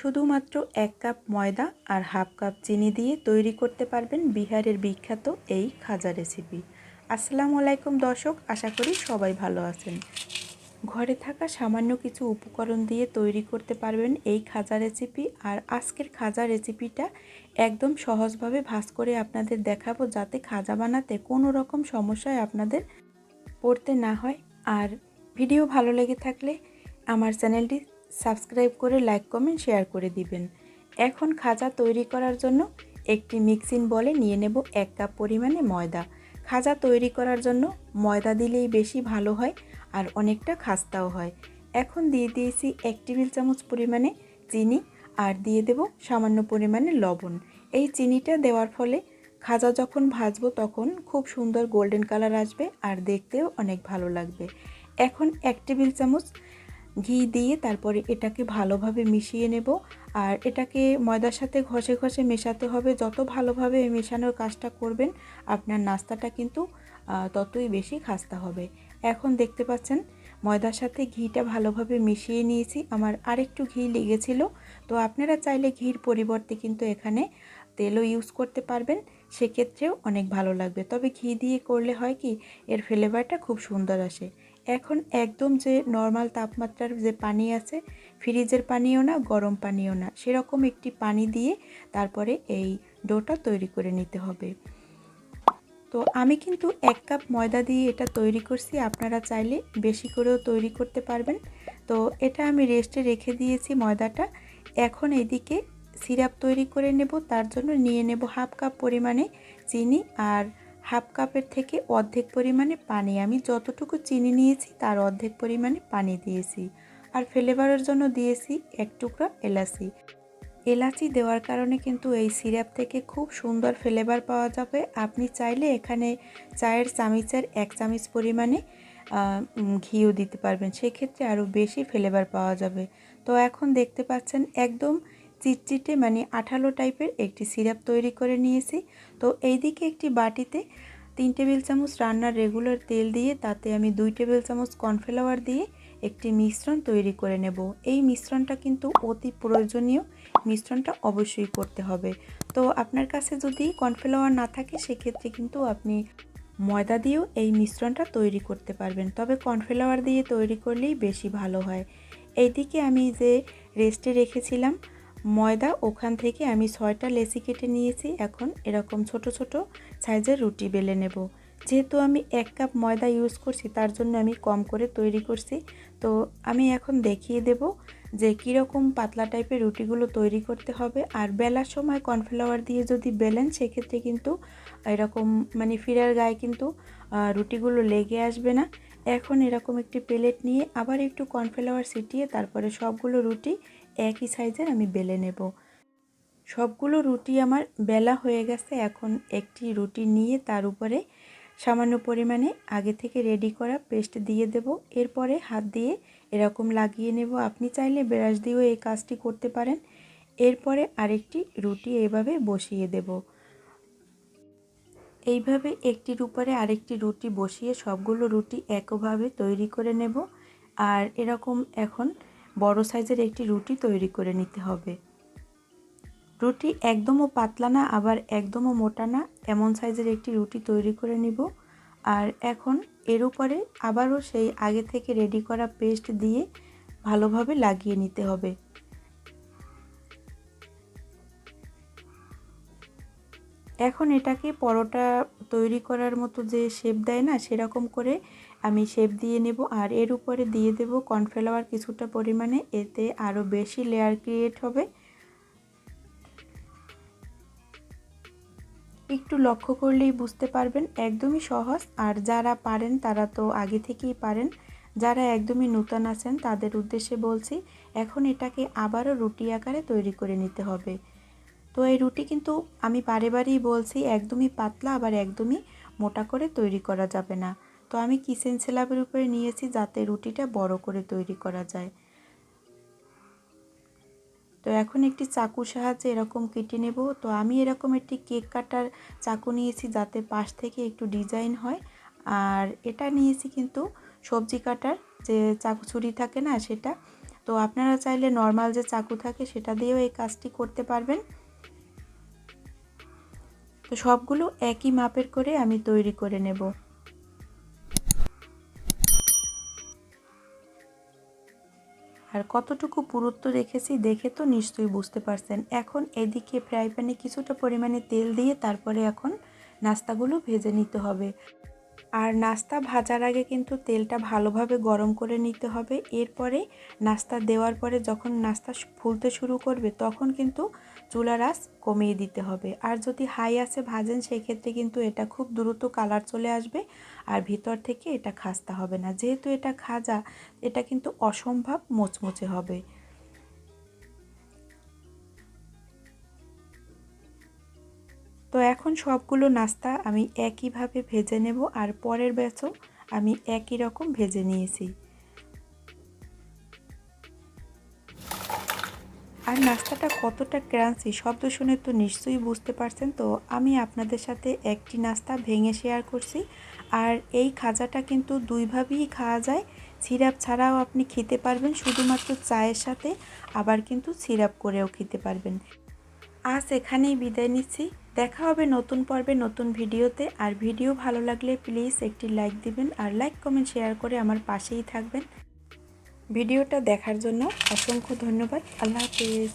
শুধুমাত্র 1 কাপ ময়দা আর half cup চিনি দিয়ে তৈরি করতে পারবেন বিহারের বিখ্যাত এই খাজা রেসিপি। আসসালামু আলাইকুম দর্শক, আশা করি সবাই ভালো আছেন। ঘরে থাকা সামান্য কিছু উপকরণ দিয়ে তৈরি করতে পারবেন এই খাজা রেসিপি। আর আজকের খাজা রেসিপিটা একদম সহজভাবে ভাজ করে আপনাদের দেখাবো, যাতে খাজা বানাতে কোনো রকম সমস্যায় আপনাদের পড়তে না হয়। আর ভিডিও ভালো লেগে থাকলে আমার চ্যানেলটি সাবস্ক্রাইব করে লাইক কমেন্ট শেয়ার করে দিবেন। এখন খাজা তৈরি করার জন্য একটি মিক্সিং বলে নিয়ে নেব 1 কাপ পরিমাণে ময়দা। খাজা তৈরি করার জন্য ময়দা দিলেই বেশি ভালো হয় আর অনেকটা খাস্তাও হয়। এখন দিয়ে দিয়েছি 1 টেবিল চামচ পরিমাণে চিনি আর দিয়ে দেব সামান্য পরিমাণে লবণ। এই চিনিটা দেওয়ার ফলে খাজা যখন ভাজবো তখন খুব সুন্দর গোল্ডেন কালার আসবে আর দেখতেও অনেক ভালো লাগবে। এখন 1 টেবিল চামচ ঘি দিয়ে তারপরে এটাকে ভালোভাবে মিশিয়ে নেব। আর এটাকে ময়দার সাথে ঘষে ঘষে মেশাতে হবে। যত ভালোভাবে মেশানোর কাজটা করবেন আপনার নাস্তাটা কিন্তু ততই বেশি খাস্তা হবে। এখন দেখতে পাচ্ছেন ময়দার সাথে ঘিটা ভালোভাবে মিশিয়ে নিয়েছি। আমার আরেকটু ঘি লেগেছিল, তো আপনারা চাইলে ঘির পরিবর্তে কিন্তু এখানে তেলও ইউজ করতে পারবেন, সেক্ষেত্রেও অনেক ভালো লাগবে। তবে ঘি দিয়ে করলে হয় কি, এর ফ্লেভারটা খুব সুন্দর আসে। এখন একদম যে নর্মাল তাপমাত্রার যে পানি আছে, ফ্রিজের পানিও না গরম পানিও না, সেরকম একটি পানি দিয়ে তারপরে এই ডোটা তৈরি করে নিতে হবে। তো আমি কিন্তু 1 কাপ ময়দা দিয়ে এটা তৈরি করছি, আপনারা চাইলে বেশি করেও তৈরি করতে পারবেন। তো এটা আমি রেস্টে রেখে দিয়েছি ময়দাটা। এখন এদিকে সিরাপ তৈরি করে নেব। তার জন্য নিয়ে নেব হাফ কাপ পরিমাণে চিনি আর হাফ কাপের থেকে অর্ধেক পরিমাণে পানি। আমি যতটুকু চিনি নিয়েছি তার অর্ধেক পরিমাণে পানি দিয়েছি। আর ফ্লেভারের জন্য দিয়েছি 1 টুকরা এলাচি। এলাচি দেওয়ার কারণে কিন্তু এই সিরাপ থেকে খুব সুন্দর ফ্লেভার পাওয়া যাবে। আপনি চাইলে এখানে চায়ের চামচের 1 চামচ পরিমাণে ঘিও দিতে পারবেন, সেক্ষেত্রে আরও বেশি ফ্লেভার পাওয়া যাবে। তো এখন দেখতে পাচ্ছেন একদম চিটচিটে মানে আঠালো টাইপের একটি সিরাপ তৈরি করে নিয়েছি। তো এইদিকে একটি বাটিতে 3 টেবিল চামচ রান্নার রেগুলার তেল দিয়ে তাতে আমি 2 টেবিল চামচ কর্নফ্লাওয়ার দিয়ে একটি মিশ্রণ তৈরি করে নেব। এই মিশ্রণটা কিন্তু অতি প্রয়োজনীয়, মিশ্রণটা অবশ্যই করতে হবে। তো আপনার কাছে যদি কর্নফ্লাওয়ার না থাকে সেক্ষেত্রে কিন্তু আপনি ময়দা দিয়েও এই মিশ্রণটা তৈরি করতে পারবেন, তবে কর্নফ্লাওয়ার দিয়ে তৈরি করলেই বেশি ভালো হয়। এইদিকে আমি যে রেস্টে রেখেছিলাম ময়দা, ওখান থেকে আমি 6টা লেচি কেটে নিয়েছি। এখন এরকম ছোট ছোট সাইজের রুটি বেলে নেব। যেহেতু আমি 1 কাপ ময়দা ইউজ করছি তার জন্য আমি কম করে তৈরি করছি। তো আমি এখন দেখিয়ে দেব যে কীরকম পাতলা টাইপের রুটিগুলো তৈরি করতে হবে। আর বেলার সময় কর্নফ্লাওয়ার দিয়ে যদি বেলেন সেক্ষেত্রে কিন্তু এরকম মানে ফিরার গায়ে কিন্তু রুটিগুলো লেগে আসবে না। এখন এরকম একটি প্লেট নিয়ে আবার একটু কর্নফ্লাওয়ার ছিটিয়ে তারপরে সবগুলো রুটি একই সাইজের আমি বেলে নেব। সবগুলো রুটি আমার বেলা হয়ে গেছে। এখন একটি রুটি নিয়ে তার উপরে সামান্য পরিমাণে আগে থেকে রেডি করা পেস্ট দিয়ে দেব। এরপরে হাত দিয়ে এরকম লাগিয়ে নেব। আপনি চাইলে ব্রাশ দিয়েও এই কাজটি করতে পারেন। এরপরে আরেকটি রুটি এইভাবে বসিয়ে দেব। এইভাবে একটির উপরে আরেকটি রুটি বসিয়ে সবগুলো রুটি একভাবে তৈরি করে নেব। আর এরকম এখন বড় সাইজের একটি রুটি তৈরি করে নিতে হবে। রুটি একদমও পাতলা না আবার একদমও মোটা না, এমন সাইজের একটি রুটি তৈরি করে নিব। আর এখন এর উপরে আবারও সেই আগে থেকে রেডি করা পেস্ট দিয়ে ভালোভাবে লাগিয়ে নিতে হবে। এখন এটাকে পরোটা তৈরি করার মতো যে শেপ দেয় না, সেরকম করে আমি শেপ দিয়ে নেব। আর এর উপরে দিয়ে দেব কর্নফ্লাওয়ার কিছুটা পরিমাণে, এতে আরও বেশি লেয়ার ক্রিয়েট হবে। একটু লক্ষ্য করলেই বুঝতে পারবেন, একদমই সহজ। আর যারা পারেন তারা তো আগে থেকেই পারেন, যারা একদমই নূতন আছেন তাদের উদ্দেশ্যে বলছি। এখন এটাকে আবারও রুটি আকারে তৈরি করে নিতে হবে। তো এই রুটি কিন্তু আমি বারে বারেই বলছি একদমই পাতলা আবার একদমই মোটা করে তৈরি করা যাবে না। তো আমি কিচেন স্ল্যাবের উপরে নিয়েছি যাতে রুটিটা বড় করে তৈরি করা যায়। তো এখন একটি চাকুর সাহায্যে এরকম কেটে নেব। তো আমি এরকম একটি কেক কাটার চাকু নিয়েছি যাতে পাশ থেকে একটু ডিজাইন হয়। আর এটা নিয়েছি কিন্তু সবজি কাটার যে চাকু ছুরি থাকে না সেটা। তো তো আপনারা চাইলে নর্মাল যে চাকু থাকে সেটা দিয়েও এই কাজটি করতে পারবেন। তো সবগুলো একই মাপের করে আমি তৈরি করে নেব। আর কতটুকু পুরুত্ব রেখেছি দেখে তো নিশ্চয়ই বুঝতে পারছেন। এখন এদিকে ফ্রাই প্যানে কিছুটা পরিমাণে তেল দিয়ে তারপরে এখন নাস্তাগুলো ভেজে নিতে হবে। আর নাস্তা ভাজার আগে কিন্তু তেলটা ভালোভাবে গরম করে নিতে হবে। এরপরে নাস্তা দেওয়ার পরে যখন নাস্তা ফুলতে শুরু করবে তখন কিন্তু চুলার আঁচ কমিয়ে দিতে হবে। আর যদি হাই আঁচে ভাজেন সেক্ষেত্রে কিন্তু এটা খুব দ্রুত কালার চলে আসবে আর ভিতর থেকে এটা খাস্তা হবে না। যেহেতু এটা খাজা, এটা কিন্তু অসম্ভব মুচমুচে হবে। তো এখন সবগুলো নাস্তা আমি একইভাবে ভেজে নেব আর পরের ব্যাচও আমি একই রকম ভেজে নিয়েছি। আর নাস্তাটা কতটা ক্রাঞ্চি শব্দ শুনে তো নিশ্চয়ই বুঝতে পারছেন। তো আমি আপনাদের সাথে একটি নাস্তা ভেঙে শেয়ার করছি। আর এই খাজাটা কিন্তু দুইভাবেই খাওয়া যায়। সিরাপ ছাড়াও আপনি খেতে পারবেন শুধুমাত্র চায়ের সাথে, আবার কিন্তু সিরাপ করেও খেতে পারবেন। আজ এখানেই বিদায় নিচ্ছি। দেখা হবে নতুন পর্বে নতুন ভিডিওতে। আর ভিডিও ভালো লাগলে প্লিজ একটি লাইক দিবেন আর লাইক কমেন্ট শেয়ার করে আমার পাশেই থাকবেন। ভিডিওটা দেখার জন্য অসংখ্য ধন্যবাদ। আল্লাহ হাফেজ।